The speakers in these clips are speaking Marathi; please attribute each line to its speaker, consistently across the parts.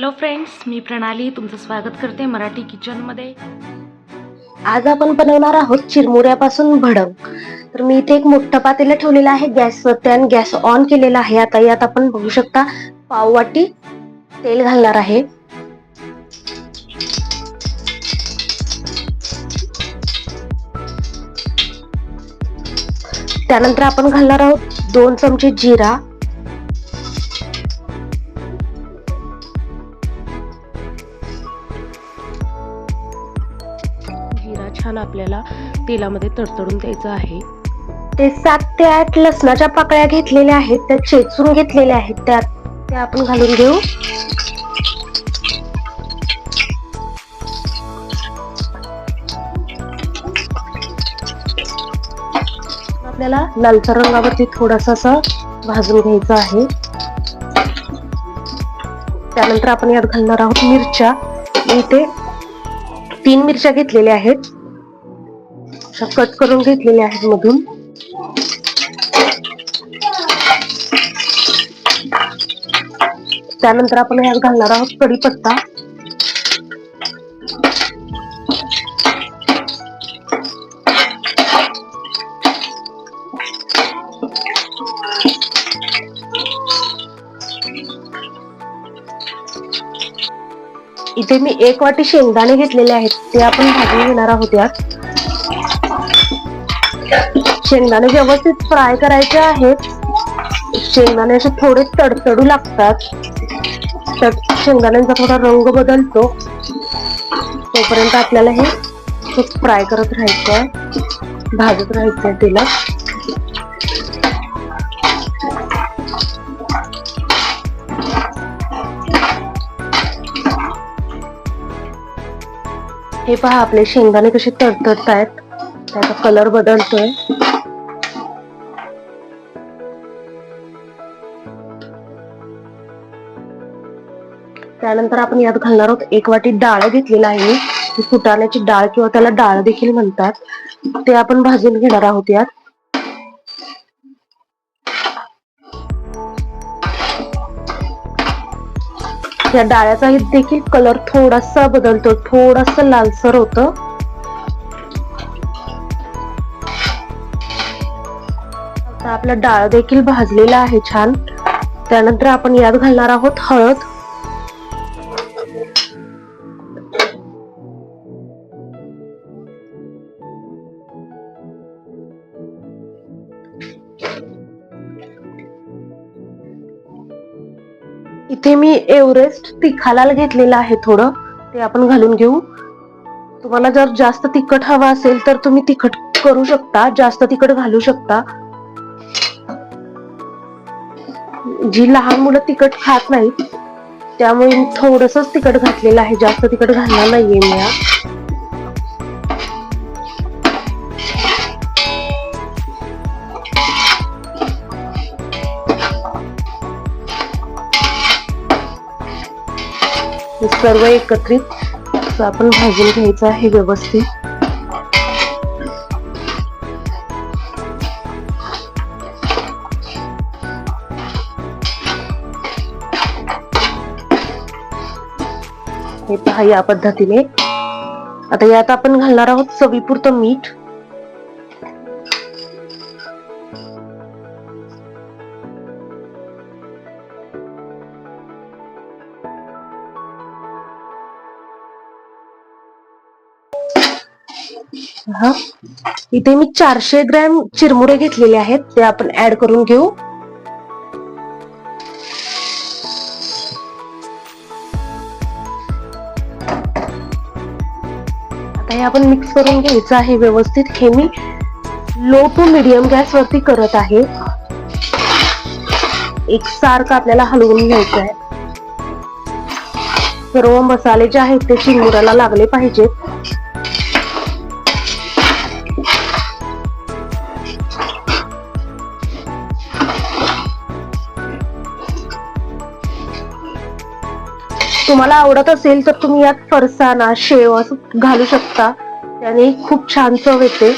Speaker 1: हॅलो फ्रेंड्स, मी प्रणाली तुमचं स्वागत करते मराठी किचनमध्ये.
Speaker 2: आज आपण बनवणार आहोत चिरमुऱ्यापासून भडंग. तर मी इथे एक मोठं पातेलं ठेवलेलं आहे गॅसवरती आणि गॅस ऑन केलेला आहे. आता यात आपण बघू शकता पाववाटी तेल घालणार आहे. त्यानंतर आपण घालणार आहोत 2 चमचे जिरा,
Speaker 1: छान आपल्याला तेलामध्ये तडतडून द्यायचं आहे.
Speaker 2: ते 7 ते 8 लसणाच्या पाकळ्या घेतलेल्या आहेत, त्या चेचून घेतलेल्या आहेत, त्या आपण घालून घेऊ. आपल्याला लालसर रंगावरती थोडासा असं भाजून घ्यायचं आहे. त्यानंतर आपण यात घालणार आहोत मिरच्या. इथे 3 मिरच्या घेतलेल्या आहेत, कट करून घेतलेल्या आहेत मधून. त्यानंतर आपण यात घालणार आहोत कढीपत्ता. इथे मी 1 वाटी शेंगदाणे घेतलेले आहेत, ते आपण भाजून घेणार आहोत. यात शेंगदाणे व्यवस्थित फ्राय करायचे आहेत. शेंगदाणे असे थोडे तडतडू लागतात, तर शेंगदाण्यांचा थोडा रंग बदलतो तोपर्यंत आपल्याला हे फ्राय करत राहायचंय, भाजत राहायचंय तेलात. हे पहा आपले शेंगदाणे कसे तडतडत आहेत, त्याचा कलर बदलतोय. त्यानंतर आपण यात घालणार आहोत 1 वाटी डाळ घेतलेला आहे. ही फुटाण्याची डाळ किंवा त्याला डाळ देखील म्हणतात. ते आपण भाजून घेणार आहोत यात. या डाळ्याचा देखील कलर थोडासा बदलतो, थोडासा लालसर होतं. आता आपला डाळ देखील भाजलेला आहे छान. त्यानंतर आपण यात घालणार आहोत हळद. इथे मी एव्हरेस्ट तिखालाल घेतलेलं आहे थोडं, ते आपण घालून घेऊ. तुम्हाला जर जास्त तिखट हवं असेल तर तुम्ही तिखट करू शकता, जास्त तिखट घालू शकता. जी लहान मुलं तिखट खात नाहीत त्यामुळे मी थोडंसंच तिखट घातलेलं आहे, जास्त तिखट घालणार नाहीये मी. हे सर्व एकत्रित आपण भाजून घ्यायचं आहे व्यवस्थित. हे पहा या पद्धतीने. आता यात आपण घालणार आहोत चवीपुरतं मीठ. इथे मी 400 ग्रॅम चिरमुरे घेतलेले आहेत, ते आपण ऍड करून घेऊ. आता हे आपण मिक्स करून घ्यायचं आहे व्यवस्थित. हे मी लो टू मीडियम गॅस वरती करत आहे. एकसारखं आपल्याला हलवून घ्यायचं आहे. सर्व मसाले जे आहेत ते चिरमुऱ्याला लागले पाहिजेत. तुम्हाला आवडत असेल तर तुम्ही यात फरसाणा, शेव असं घालू शकता, त्याने खूप छान चव येते.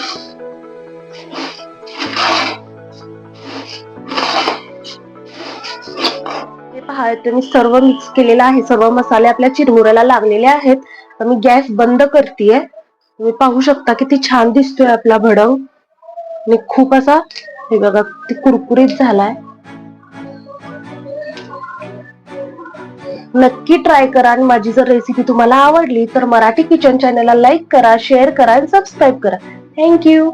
Speaker 2: हे पहा ते मी सर्व मिक्स केलेलं आहे. सर्व मसाले आपल्या चिरमुऱ्याला लागलेले आहेत. तर मी गॅस बंद करतेय. तुम्ही पाहू शकता किती छान दिसतोय आपला भडंग आणि खूप असा हे बघा किती कुरकुरीत झालाय. नक्की ट्राय करा आणि माझी जर रेसिपी तुम्हाला आवडली तर मराठी किचन चॅनलला लाईक करा, शेअर करा आणि सबस्क्राईब करा. थँक्यू.